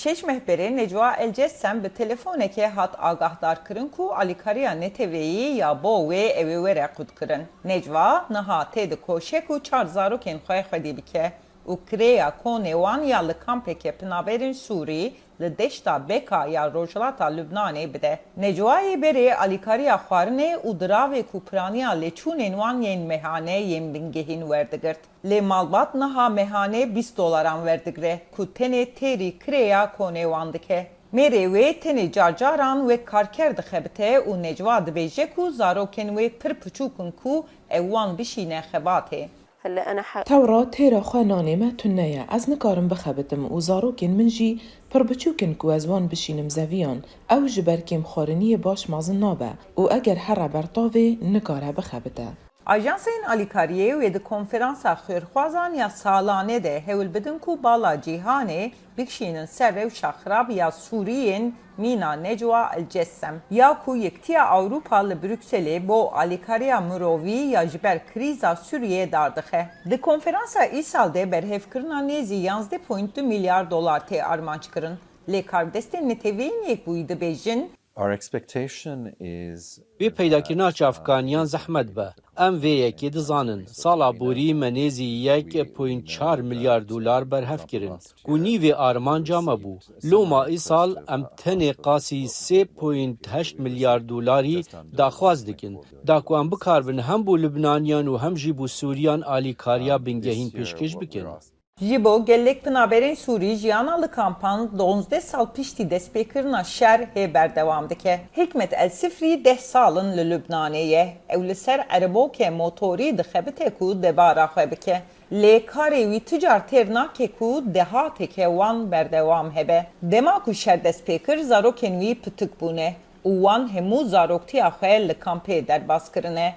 Şeş mehberi Necva El-Cessem bi telefoneke hat agahdar kirin ku alîkariya neteweyî ya bo wê ew ê were qutkirin. Necva niha tê di koşek û çar zarokên xwe xwedî bike û kirêya konê wan ya li kampeke pinaberên Sûrî li deşta Beka ya Rojhilata Lubnanê bide. Necwayê berê alîkariya xwarinê û diravê ku piraniya lêçûnên wan yên mehane yên bingehîn werdigirt. Lê malbat niha mehane $20 werdigire ku tenê têrî kirêya konê wan dike. Mêrê wê tenê carcaran wek karker dixebite û Necwa dibêje ku zarokên wê pir piçûk in ku ew wan bişîne xebatê. تورا تیرا خواه نانیمه تنیه از نکارم بخبتم و زاروکین من جی پر بچوکن کو از وان بشینم زویان او جبرکیم خورنی باش مازن نابه و اگر هر برطاوه نکاره بخبته. Ajansên alîkariyê wê di konferansa xêrxwazan ya salane de hewil bidin ku bala cîhanê bikişînin ser rewşa xirab ya Sûriyên mîna Necwa El-Cessem ya ku Yektiya Awropa li Brükselê bo alîkariya mirovî ya ji ber krîza Sûriyê dardixe. Di konferansa îsal de berhevkirina nêzî $11.2 milyar tê armanc kirin. Lê kardestên neteweyîn yekbûyî dibêjin Vê peydakirina çavkaniyan zehmet be. Em vê yekê dizanin. Sala borî me nêzî $1.4 milyar berhev kirin. Ku nîvê armanca me bû. Loma îsal em tenê qasî $3.8 milyar daxwaz dikin. Da ku em bikarbin hem bû Lubnaniyan û hem jî bû Sûriyan alîkariya bingehîn pêşkêş bikin. Ji bo gelek pinaberên Sûrî jiyana li kampan 12 sal piştî destpêkirina şer hê berdewam dike. Hikmet El-Sifrî 10 salin li Lubnanê ye. Ew li ser erebokê motorî dixebite ku debara xwe bike. Lê karê wî ticar têr nake ku dehateke wan berdewam hebe. Dema ku şer destpêkir zarokên wî pitik bûne û wan hemû zaroktiya xwe li kampê derbas kirine.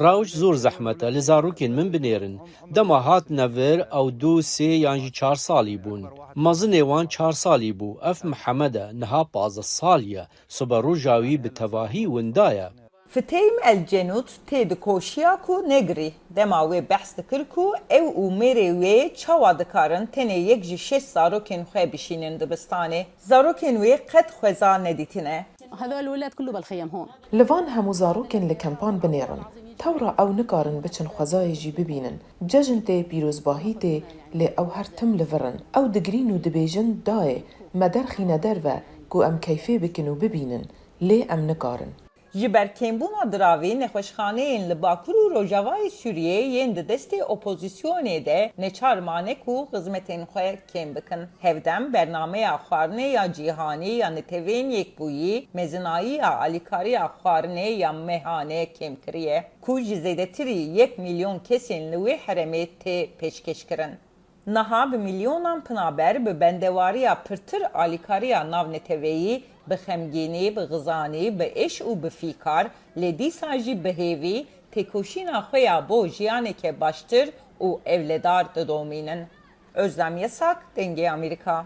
Rawj zor zehmet e li zarokên min binêrin. Dema hat nevir ew 2, 3 yan jî 4 salî bûn. Mezinê wan 4 salî bû. Ev Mihemed e niha 15 sal ye. Sibe roja wî bi tevahî winda ye. Fitêym El-Cenûd tê di koşiya ku negirî. Dema wê behs dikir ku ew û mêrê wê çawa dikarin tenê yek ji 6 zarokên xwe bişînin dibistanê. Zarokên wê qet xweza nedîtine. لوان همو زاروکن لکمپان بنیرن. تورا او نکارن بچن خوزای جی ببینن. ججن تی پیروزباهی تی لی او هر تم لورن. او دگرین و دبیجن دای مدر خینه در و گو ام کیفه بکنو ببینن. لی ام نکارن. Ji ber kêmbûna diravê nexweşxaneyên li Bakur û Rojavayê Sûriyê yên di destê opozîsyonê de neçar mane ku xizmetên xwe kêm bikin. Hevdem bernameya xwarinê ya cîhanî ya netewên yekbûyî mezinayî ya alîkariya xwarinê ya mehanê kêm kiriye ku ji zêdetirî 1 milyon kesên li wê heremê tê pêşkêşkirin. Niha bi milyonan pinaber bi bendewariya pirtir alîkariya nav neteweyî bi xemgînî, bi xizanî, bi eş û bi fîkar lê dîsa jî bi hêvî têkoşîna xwe ya bo jiyaneke baştir û evledar didomînin. Özlem Yasak, Dengê Amerîka.